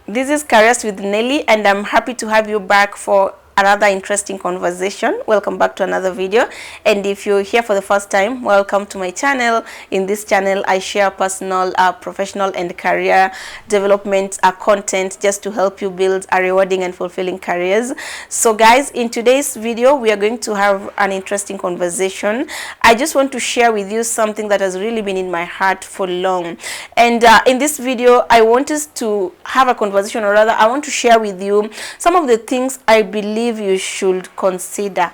This is Careers with Nelly, and I'm happy to have you back for another interesting conversation. Welcome back to another video, and if you're here for the first time, welcome to my channel. In this channel I share personal, professional and career development content just to help you build a rewarding and fulfilling careers. So guys, in today's video we are going to have an interesting conversation. I just want to share with you something that has really been in my heart for long, and in this video I want us to have a conversation, or rather I want to share with you some of the things I believe you should consider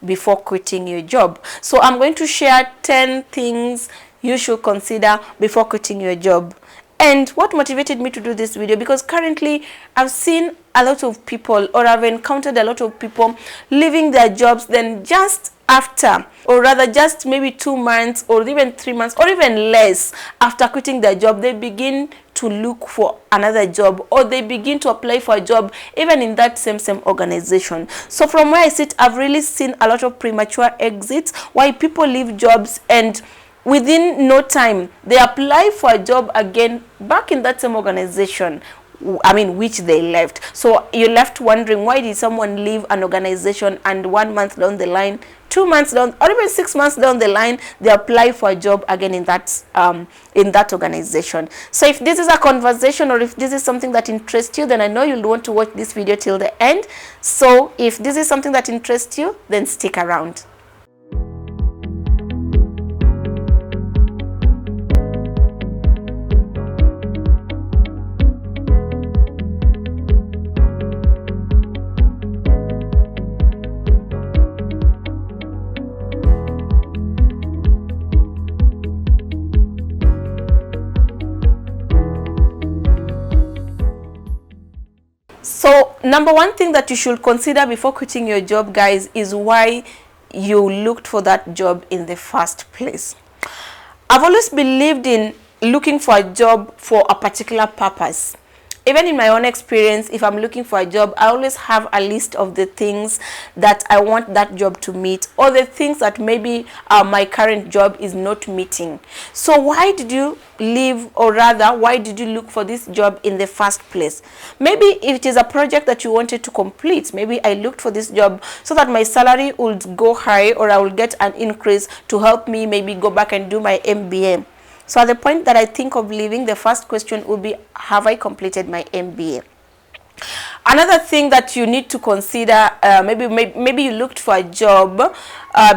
before quitting your job. So I'm going to share 10 things you should consider before quitting your job. And what motivated me to do this video, because currently I've seen a lot of people, or I've encountered a lot of people leaving their jobs, then just after, or rather just maybe 2 months or even 3 months or even less after quitting their job, they begin to look for another job, or they begin to apply for a job even in that same organization. So from where I sit, I've really seen a lot of premature exits, why people leave jobs and within no time they apply for a job again back in that same organization, which they left. So you're left wondering, why did someone leave an organization and 1 month down the line, 2 months down, or even 6 months down the line, they apply for a job again in that organization. So if this is a conversation, or if this is something that interests you, then I know you'll want to watch this video till the end. So if this is something that interests you, then stick around. So number one thing that you should consider before quitting your job, guys, is why you looked for that job in the first place. I've always believed in looking for a job for a particular purpose. Even in my own experience, if I'm looking for a job, I always have a list of the things that I want that job to meet, or the things that maybe my current job is not meeting. So why did you leave, or rather why did you look for this job in the first place? Maybe if it is a project that you wanted to complete, maybe I looked for this job so that my salary would go high, or I will get an increase to help me maybe go back and do my MBA. So at the point that I think of leaving, the first question would be, have I completed my MBA? Another thing that you need to consider, maybe you looked for a job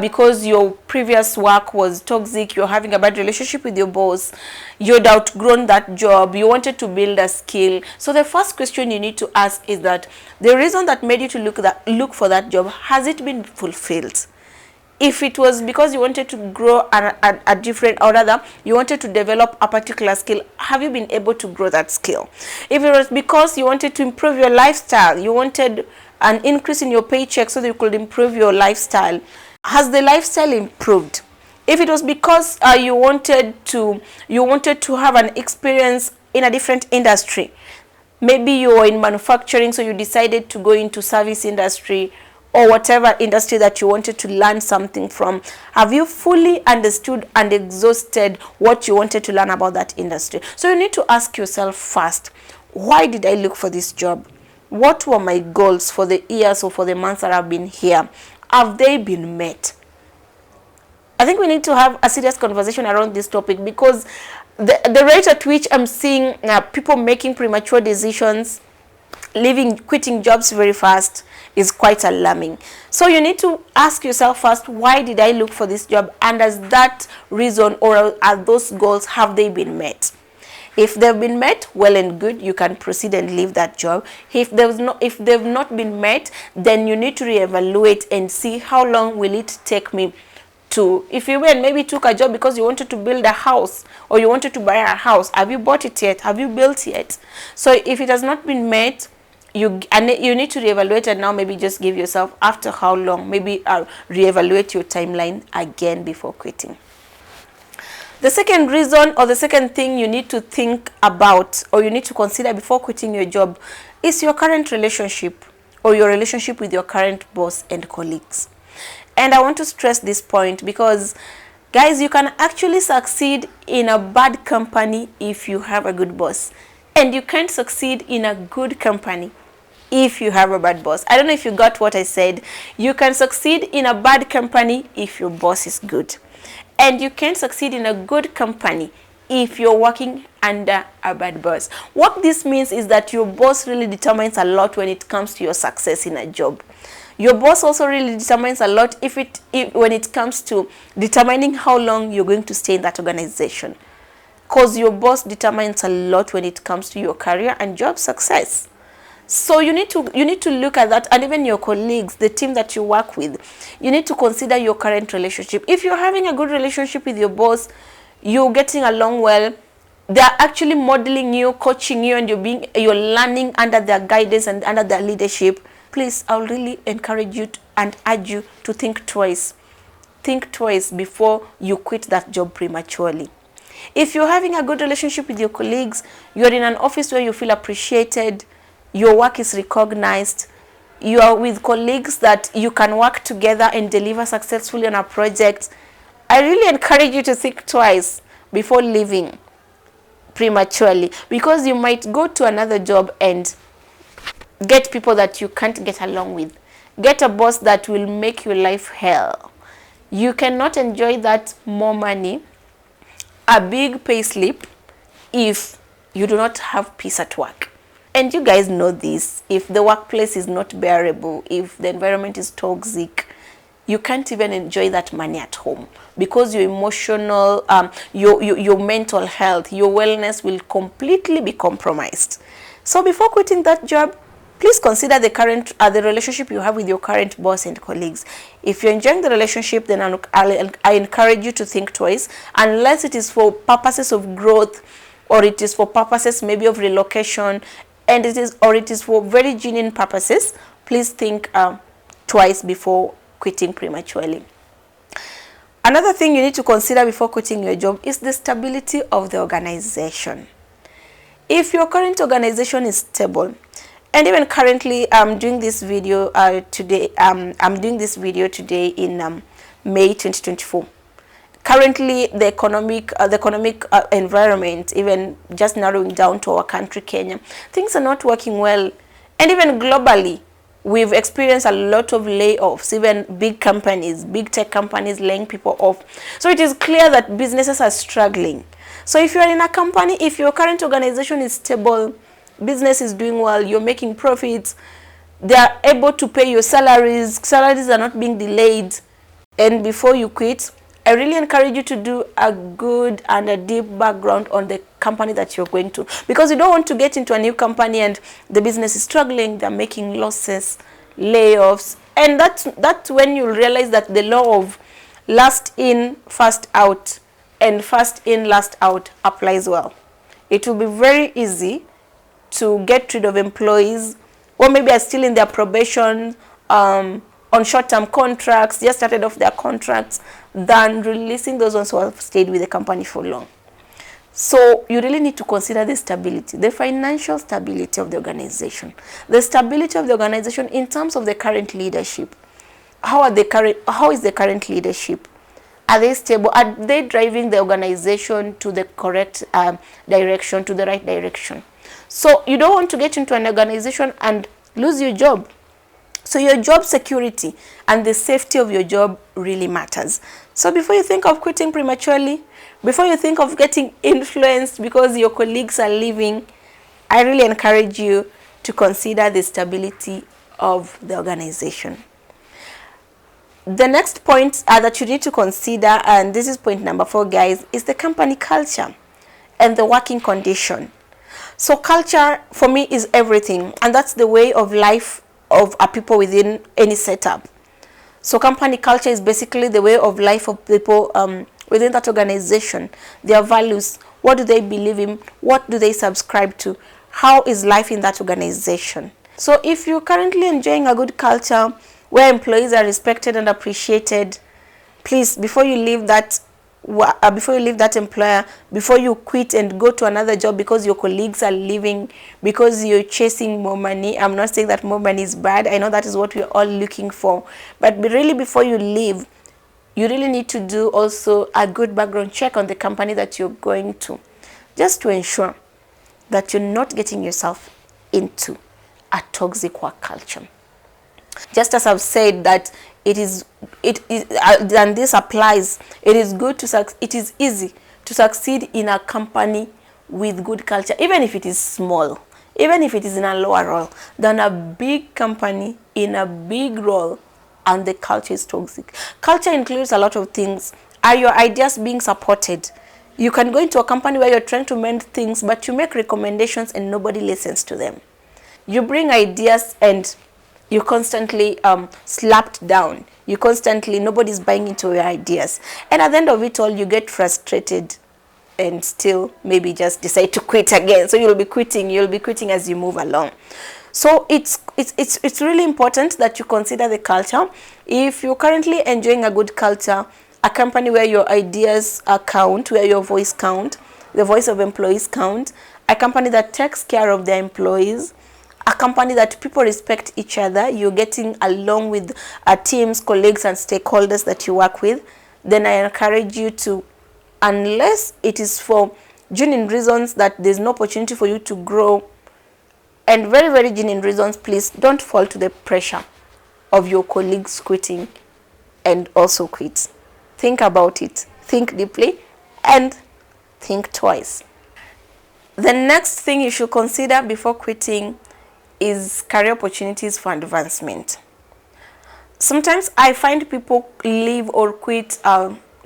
because your previous work was toxic, you're having a bad relationship with your boss, you'd outgrown that job, you wanted to build a skill. So the first question you need to ask is that the reason that made you to look for that job, has it been fulfilled? If it was because you wanted to grow a different, or rather you wanted to develop a particular skill, have you been able to grow that skill? If it was because you wanted to improve your lifestyle, you wanted an increase in your paycheck so that you could improve your lifestyle, has the lifestyle improved? If it was because you wanted to have an experience in a different industry, maybe you're in manufacturing, so you decided to go into service industry, or whatever industry that you wanted to learn something from, have you fully understood and exhausted what you wanted to learn about that industry? So you need to ask yourself first, why did I look for this job? What were my goals for the years or for the months that I've been here? Have they been met? I think we need to have a serious conversation around this topic, because the rate at which I'm seeing people making premature decisions, quitting jobs very fast, is quite alarming. So you need to ask yourself first, why did I look for this job, and does that reason, or are those goals, have they been met? If they've been met, well and good, you can proceed and leave that job. If they've not been met, then you need to reevaluate and see how long will it take me to, if you maybe took a job because you wanted to build a house, or you wanted to buy a house, have you bought it yet? Have you built yet? So if it has not been met, you need to reevaluate, and now maybe just give yourself, after how long, maybe reevaluate your timeline again before quitting. The second reason, or the second thing you need to think about, or you need to consider before quitting your job, is your current relationship, or your relationship with your current boss and colleagues. And I want to stress this point, because guys, you can actually succeed in a bad company if you have a good boss. And you can't succeed in a good company if you have a bad boss. I don't know if you got what I said. You can succeed in a bad company if your boss is good. And you can't succeed in a good company if you're working under a bad boss. What this means is that your boss really determines a lot when it comes to your success in a job. Your boss also really determines a lot when it comes to determining how long you're going to stay in that organization. Because your boss determines a lot when it comes to your career and job success. So you need to look at that, and even your colleagues, the team that you work with, you need to consider your current relationship. If you're having a good relationship with your boss, you're getting along well, they're actually modeling you, coaching you, and you're learning under their guidance and under their leadership, please, I'll really encourage you and urge you to think twice. Think twice before you quit that job prematurely. If you're having a good relationship with your colleagues, you're in an office where you feel appreciated, your work is recognized, you are with colleagues that you can work together and deliver successfully on a project, I really encourage you to think twice before leaving prematurely, because you might go to another job and get people that you can't get along with. Get a boss that will make your life hell. You cannot enjoy that more money, a big pay slip, if you do not have peace at work. And you guys know this. If the workplace is not bearable, if the environment is toxic, you can't even enjoy that money at home, because your emotional, your mental health, your wellness will completely be compromised. So before quitting that job, please consider the relationship you have with your current boss and colleagues. If you're enjoying the relationship, then I encourage you to think twice, unless it is for purposes of growth, or it is for purposes maybe of relocation, and it is for very genuine purposes. Please think twice before quitting prematurely. Another thing you need to consider before quitting your job is the stability of the organization. If your current organization is stable, and even currently I'm doing this video today in May 2024. Currently, the economic environment, even just narrowing down to our country, Kenya, things are not working well. And even globally, we've experienced a lot of layoffs, even big companies, big tech companies laying people off. So it is clear that businesses are struggling. So if you're in a company, if your current organization is stable, business is doing well, you're making profits, they are able to pay your salaries are not being delayed, and before you quit, I really encourage you to do a good and a deep background on the company that you're going to, because you don't want to get into a new company and the business is struggling, they're making losses, layoffs, and that's when you realize that the law of last in, first out, and first in, last out applies well. It will be very easy to get rid of employees, or maybe are still in their probation, on short-term contracts, just started off their contracts, than releasing those ones who have stayed with the company for long. So you really need to consider the stability, the financial stability of the organization, the stability of the organization in terms of the current leadership. How is the current leadership? Are they stable? Are they driving the organization to the correct direction, to the right direction? So you don't want to get into an organization and lose your job. So your job security and the safety of your job really matters. So before you think of quitting prematurely, before you think of getting influenced because your colleagues are leaving, I really encourage you to consider the stability of the organization. The next point that you need to consider, and this is point number 4, guys, is the company culture and the working condition. So culture for me is everything, and that's the way of life of a people within any setup. So company culture is basically the way of life of people within that organization, their values, what do they believe in, what do they subscribe to, how is life in that organization. So if you're currently enjoying a good culture where employees are respected and appreciated, please, before you leave that employer, before you quit and go to another job because your colleagues are leaving, because you're chasing more money. I'm not saying that more money is bad. I know that is what we're all looking for. But really, before you leave, you really need to do also a good background check on the company that you're going to, just to ensure that you're not getting yourself into a toxic work culture. Just as I've said that and this applies, it is easy to succeed in a company with good culture, even if it is small, even if it is in a lower role, than a big company in a big role and the culture is toxic. Culture includes a lot of things. Are your ideas being supported? You can go into a company where you're trying to mend things, but you make recommendations and nobody listens to them. You bring ideas and you constantly slapped down. Nobody's buying into your ideas. And at the end of it all, you get frustrated and still maybe just decide to quit again. So you'll be quitting as you move along. So it's really important that you consider the culture. If you're currently enjoying a good culture, a company where your ideas count, where your voice count, the voice of employees count, a company that takes care of their employees, a company that people respect each other, you're getting along with teams, colleagues, and stakeholders that you work with, then I encourage you to, unless it is for genuine reasons that there's no opportunity for you to grow, and very, very genuine reasons, please don't fall to the pressure of your colleagues quitting and also quit. Think about it, think deeply, and think twice. The next thing you should consider before quitting is career opportunities for advancement. Sometimes I find people leave or quit,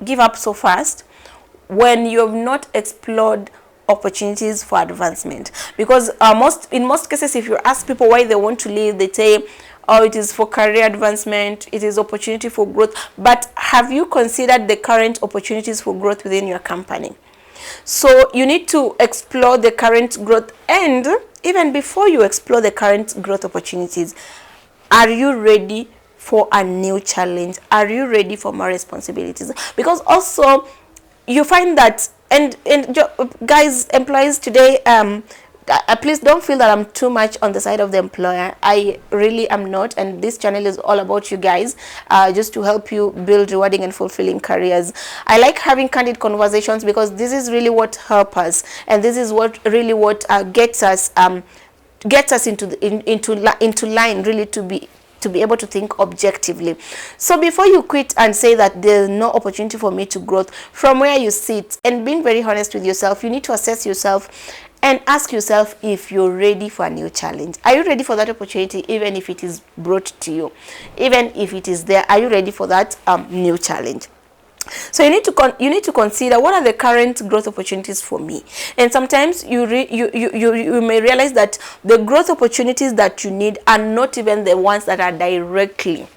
give up so fast when you have not explored opportunities for advancement. Because in most cases, if you ask people why they want to leave, they say, oh, it is for career advancement, it is opportunity for growth. But have you considered the current opportunities for growth within your company? So you need to explore the current growth, and even before you explore the current growth opportunities, are you ready for a new challenge? Are you ready for more responsibilities? Because also you find that, and guys, employees today, please don't feel that I'm too much on the side of the employer. I really am not, and this channel is all about you guys, just to help you build rewarding and fulfilling careers. I like having candid conversations because this is really what helps us, and this is what gets us into line, really, to be able to think objectively. So before you quit and say that there's no opportunity for me to grow, from where you sit and being very honest with yourself, you need to assess yourself and ask yourself if you're ready for a new challenge. Are you ready for that opportunity, even if it is brought to you? Even if it is there, are you ready for that new challenge? So you need to consider, what are the current growth opportunities for me? And sometimes you may realize that the growth opportunities that you need are not even the ones that are directly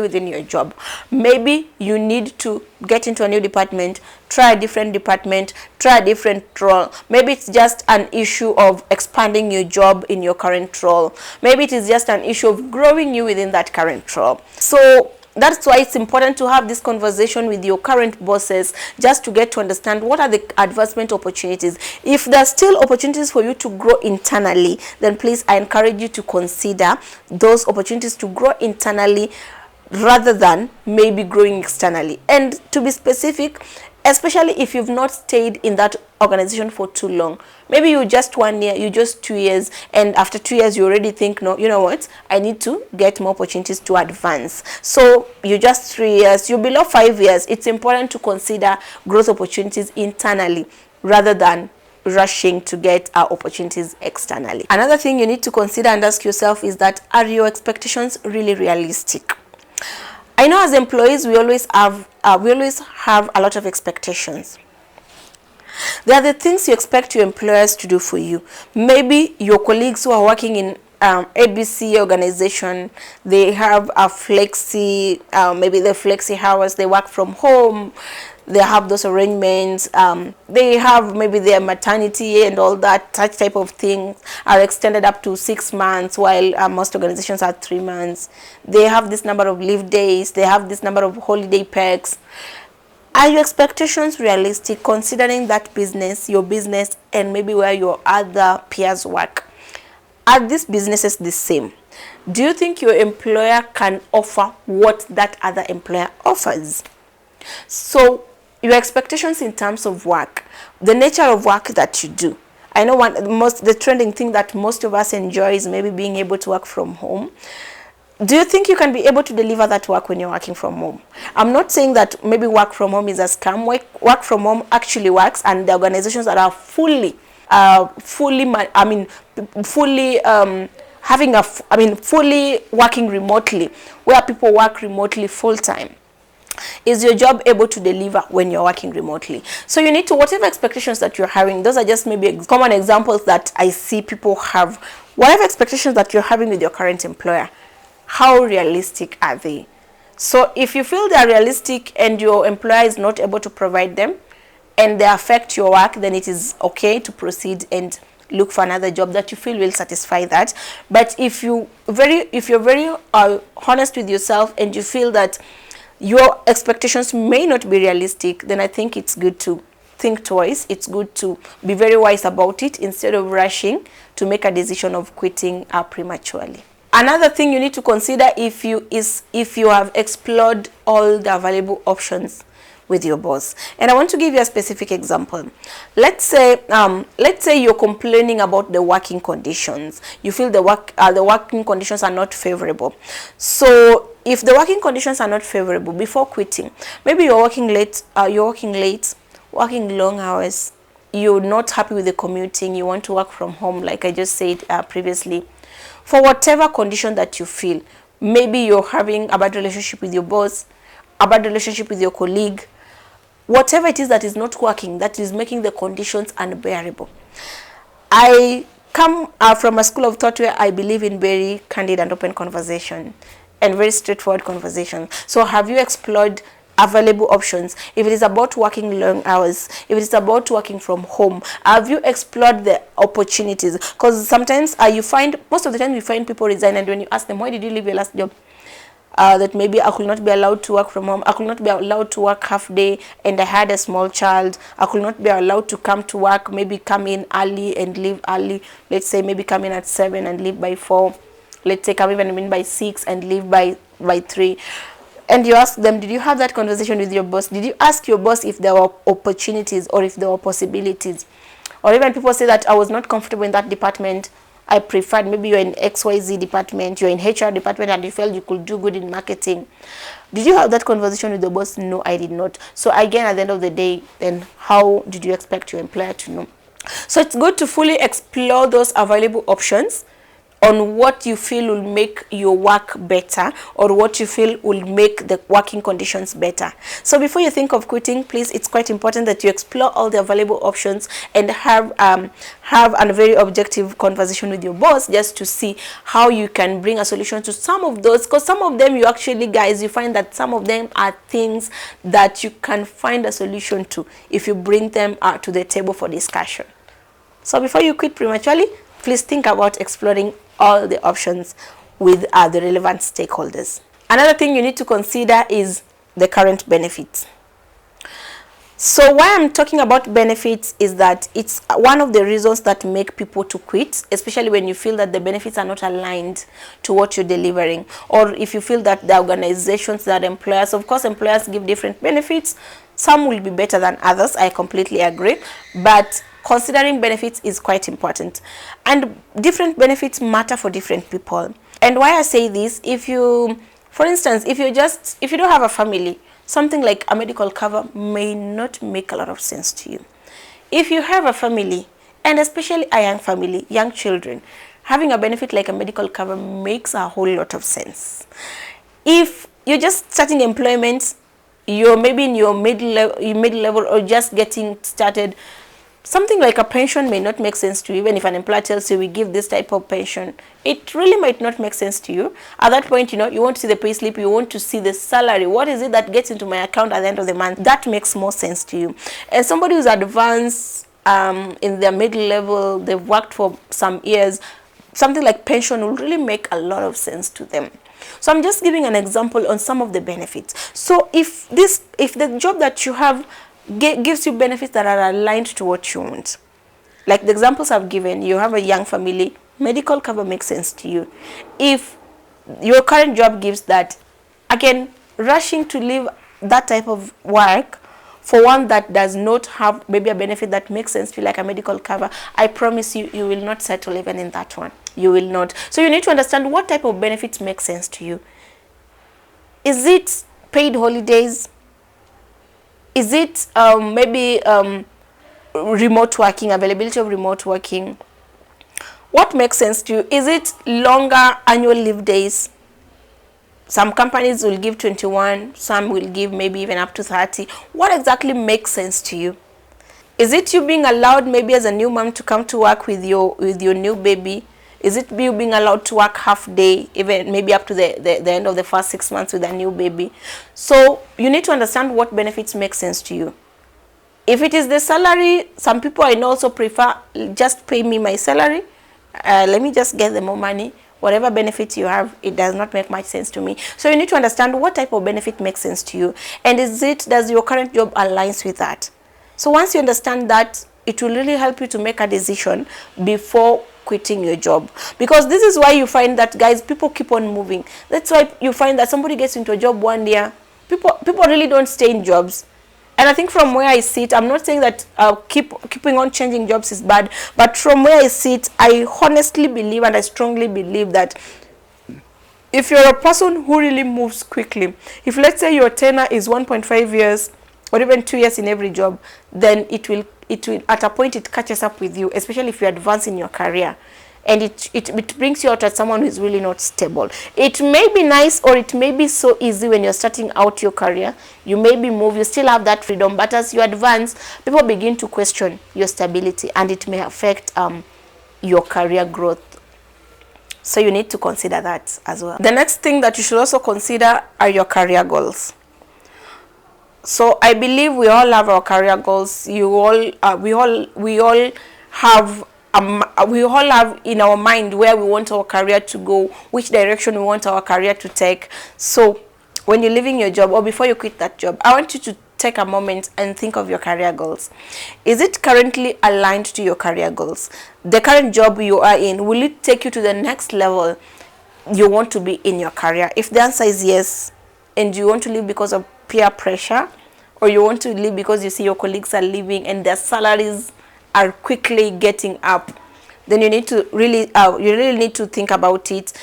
within your job. Maybe you need to get into a new department, try a different department, try a different role. Maybe it's just an issue of expanding your job in your current role. Maybe it is just an issue of growing you within that current role. So that's why it's important to have this conversation with your current bosses, just to get to understand what are the advancement opportunities. If there are still opportunities for you to grow internally, then please, I encourage you to consider those opportunities to grow internally rather than maybe growing externally. And to be specific, especially if you've not stayed in that organization for too long, maybe you just 1 year, you just 2 years, and after 2 years you already think, no, you know what, I need to get more opportunities to advance. So you just 3 years, you're below 5 years. It's important to consider growth opportunities internally rather than rushing to get opportunities externally. Another thing you need to consider and ask yourself is that, are your expectations really realistic? I know as employees we always have a lot of expectations. There are the things you expect your employers to do for you. Maybe your colleagues who are working in ABC organization, they have a flexi, maybe the flexi hours, they work from home, they have those arrangements, they have maybe their maternity and all that, such type of things are extended up to 6 months, while most organizations are 3 months. They have this number of leave days, they have this number of holiday packs. Are your expectations realistic, considering that business, your business, and maybe where your other peers work? Are these businesses the same? Do you think your employer can offer what that other employer offers? So your expectations in terms of work, the nature of work that you do. I know the trending thing that most of us enjoy is maybe being able to work from home. Do you think you can be able to deliver that work when you're working from home? I'm not saying that maybe work from home is a scam. Work from home actually works, and the organizations that are fully fully working remotely, where people work remotely full time. Is your job able to deliver when you're working remotely? So you need to, whatever expectations that you're having, those are just maybe common examples that I see people have. Whatever expectations that you're having with your current employer, how realistic are they? So if you feel they're realistic and your employer is not able to provide them and they affect your work, then it is okay to proceed and look for another job that you feel will satisfy that. But if you're very honest with yourself and you feel that your expectations may not be realistic, then I think it's good to think twice. It's good to be very wise about it instead of rushing to make a decision of quitting prematurely. Another thing you need to consider if you have explored all the available options with your boss. And I want to give you a specific example. Let's say you're complaining about the working conditions. You feel the working conditions are not favorable. So if the working conditions are not favorable, before quitting, maybe you're working late, working long hours, you're not happy with the commuting, you want to work from home, like I just said previously. For whatever condition that you feel, maybe you're having a bad relationship with your boss, a bad relationship with your colleague, whatever it is that is not working, that is making the conditions unbearable. I come from a school of thought where I believe in very candid and open conversation and very straightforward conversation. So have you explored available options? If it is about working long hours, if it is about working from home, have you explored the opportunities? Because sometimes most of the time you find people resign, and when you ask them, why did you leave your last job? That maybe I could not be allowed to work from home, I could not be allowed to work half day, and I had a small child, I could not be allowed to come to work, maybe come in early and leave early. Let's say maybe come in at 7 and leave by 4. Let's say come even in by 6 and leave by 3. And you ask them, did you have that conversation with your boss? Did you ask your boss if there were opportunities or if there were possibilities? Or even people say that I was not comfortable in that department, I preferred, maybe you're in XYZ department, you're in HR department, and you felt you could do good in marketing. Did you have that conversation with the boss? No, I did not. So again, at the end of the day, then how did you expect your employer to know? So it's good to fully explore those available options on what you feel will make your work better, or what you feel will make the working conditions better. So before you think of quitting, please, it's quite important that you explore all the available options and have a very objective conversation with your boss, just to see how you can bring a solution to some of those, because some of them you find that some of them are things that you can find a solution to if you bring them to the table for discussion. So before you quit prematurely, please think about exploring all the options with the relevant stakeholders. Another thing you need to consider is the current benefits. So why I'm talking about benefits is that it's one of the reasons that make people to quit, especially when you feel that the benefits are not aligned to what you're delivering, or if you feel that the organizations, that employers, of course employers give different benefits, some will be better than others, I completely agree, but considering benefits is quite important, and different benefits matter for different people. And why I say this, for instance, if you don't have a family, something like a medical cover may not make a lot of sense to you. If you have a family, and especially a young family, young children, having a benefit like a medical cover makes a whole lot of sense. If you're just starting employment, you're maybe in your mid-level or just getting started, something like a pension may not make sense to you. Even if an employer tells you we give this type of pension, it really might not make sense to you. At that point, you want to see the pay slip, you want to see the salary. What is it that gets into my account at the end of the month? That makes more sense to you. And somebody who's advanced in their mid-level, they've worked for some years, something like pension will really make a lot of sense to them. So I'm just giving an example on some of the benefits. So if the job that you have gives you benefits that are aligned to what you want, like the examples I've given, you have a young family, medical cover makes sense to you. If your current job gives that, again, rushing to leave that type of work for one that does not have maybe a benefit that makes sense to you, like a medical cover, I promise you, you will not settle even in that one. You will not. So you need to understand what type of benefits make sense to you. Is it paid holidays? Is it maybe remote working, availability of remote working? What makes sense to you? Is it longer annual leave days? Some companies will give 21, some will give maybe even up to 30. What exactly makes sense to you? Is it you being allowed maybe as a new mom to come to work with your new baby? Is it you being allowed to work half day, even maybe up to the end of the first 6 months with a new baby? So you need to understand what benefits make sense to you. If it is the salary, some people I know also prefer just pay me my salary. Let me just get the more money. Whatever benefit you have, it does not make much sense to me. So you need to understand what type of benefit makes sense to you. And does your current job aligns with that? So once you understand that, it will really help you to make a decision before quitting your job. Because this is why you find that, guys, people keep on moving. That's why you find that somebody gets into a job one year. People really don't stay in jobs. And I think from where I sit, I'm not saying that keeping on changing jobs is bad, but from where I sit, I honestly believe and I strongly believe that if you're a person who really moves quickly, if let's say your tenure is 1.5 years or even 2 years in every job, then it will at a point it catches up with you, especially if you advance in your career. And it brings you out as someone who is really not stable. It may be nice, or it may be so easy when you're starting out your career. You may be moved, you still have that freedom, but as you advance, people begin to question your stability, and it may affect your career growth. So you need to consider that as well. The next thing that you should also consider are your career goals. So I believe we all have our career goals. We all have in our mind where we want our career to go, which direction we want our career to take. So when you're leaving your job or before you quit that job, I want you to take a moment and think of your career goals. Is it currently aligned to your career goals? The current job you are in, will it take you to the next level you want to be in your career? If the answer is yes, and you want to leave because of peer pressure, or you want to leave because you see your colleagues are leaving and their salaries are quickly getting up, then you need to really need to think about it.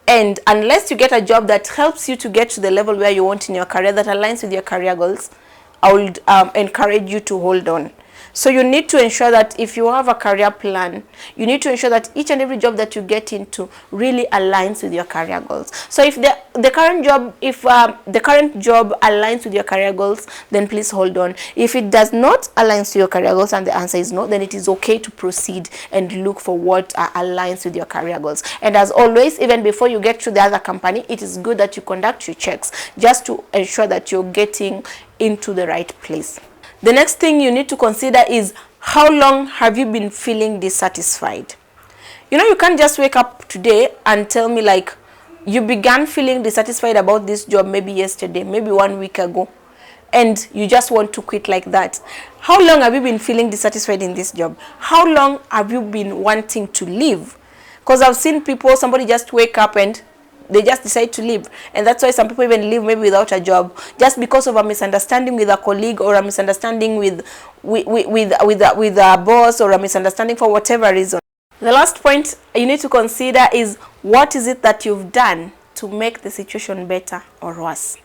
And unless you get a job that helps you to get to the level where you want in your career, that aligns with your career goals, I would encourage you to hold on. So you need to ensure that if you have a career plan, you need to ensure that each and every job that you get into really aligns with your career goals. So if the current job aligns with your career goals, then please hold on. If it does not align to your career goals and the answer is no, then it is okay to proceed and look for what aligns with your career goals. And as always, even before you get to the other company, it is good that you conduct your checks just to ensure that you're getting into the right place. The next thing you need to consider is, how long have you been feeling dissatisfied? You know, you can't just wake up today and tell me like you began feeling dissatisfied about this job maybe yesterday, maybe 1 week ago, and you just want to quit like that. How long have you been feeling dissatisfied in this job? How long have you been wanting to leave? Because I've seen people, somebody just wake up and they just decide to leave, and that's why some people even leave maybe without a job, just because of a misunderstanding with a colleague, or a misunderstanding with a boss, or a misunderstanding for whatever reason. The last point you need to consider is, what is it that you've done to make the situation better or worse?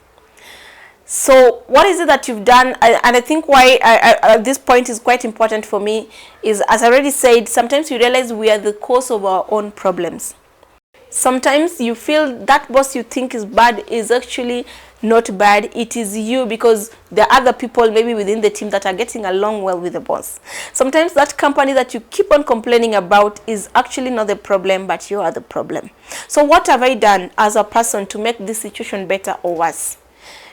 So what is it that you've done? And I think why this point is quite important for me is, as I already said, sometimes we realize we are the cause of our own problems. Sometimes you feel that boss you think is bad is actually not bad. It is you, because there are other people maybe within the team that are getting along well with the boss. Sometimes that company that you keep on complaining about is actually not the problem, but you are the problem. So what have I done as a person to make this situation better or worse?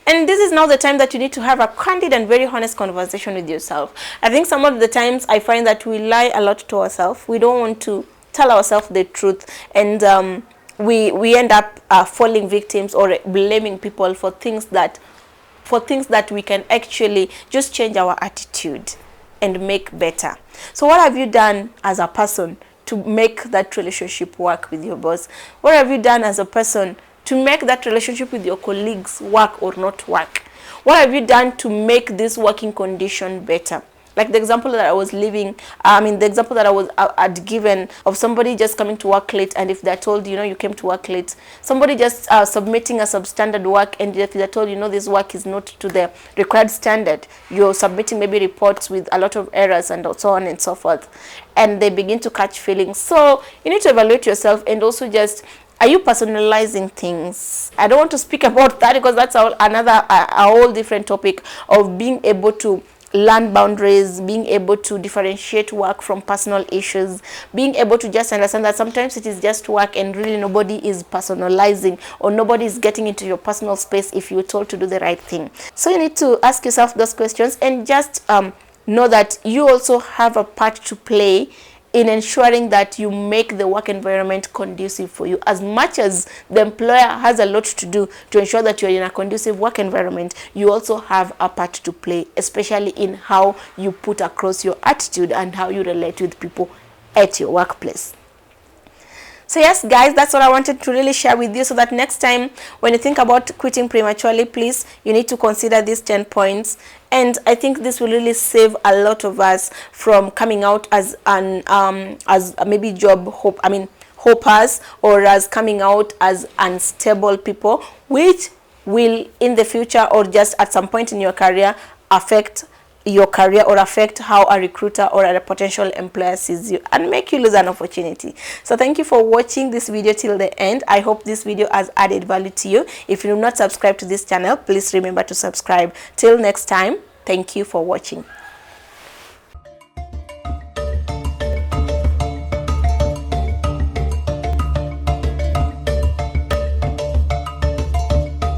And this is now the time that you need to have a candid and very honest conversation with yourself. I think some of the times I find that we lie a lot to ourselves. We don't want to tell ourselves the truth, and we end up falling victims or blaming people for things that we can actually just change our attitude and make better. So what have you done as a person to make that relationship work with your boss? What have you done as a person to make that relationship with your colleagues work or not work? What have you done to make this working condition better? Like the example that I was living, the example that I'd given of somebody just coming to work late, and if they're told, you came to work late, somebody just submitting a substandard work, and if they're told, this work is not to the required standard, you're submitting maybe reports with a lot of errors and so on and so forth, and they begin to catch feelings. So you need to evaluate yourself, and also just, are you personalizing things? I don't want to speak about that because that's a whole different topic of being able to learn boundaries, being able to differentiate work from personal issues, being able to just understand that sometimes it is just work and really nobody is personalizing, or nobody is getting into your personal space if you're told to do the right thing. So you need to ask yourself those questions, and just know that you also have a part to play in ensuring that you make the work environment conducive for you. As much as the employer has a lot to do to ensure that you're in a conducive work environment, you also have a part to play, especially in how you put across your attitude and how you relate with people at your workplace. So yes, guys, that's what I wanted to really share with you, so that next time when you think about quitting prematurely, please, you need to consider these 10 points. And I think this will really save a lot of us from coming out as maybe job hoppers, or as coming out as unstable people, which will in the future, or just at some point in your career, affect your career or affect how a recruiter or a potential employer sees you and make you lose an opportunity. So thank you for watching this video till the end. I hope this video has added value to you. If you do not subscribe to this channel, please remember to subscribe. Till next time, thank you for watching.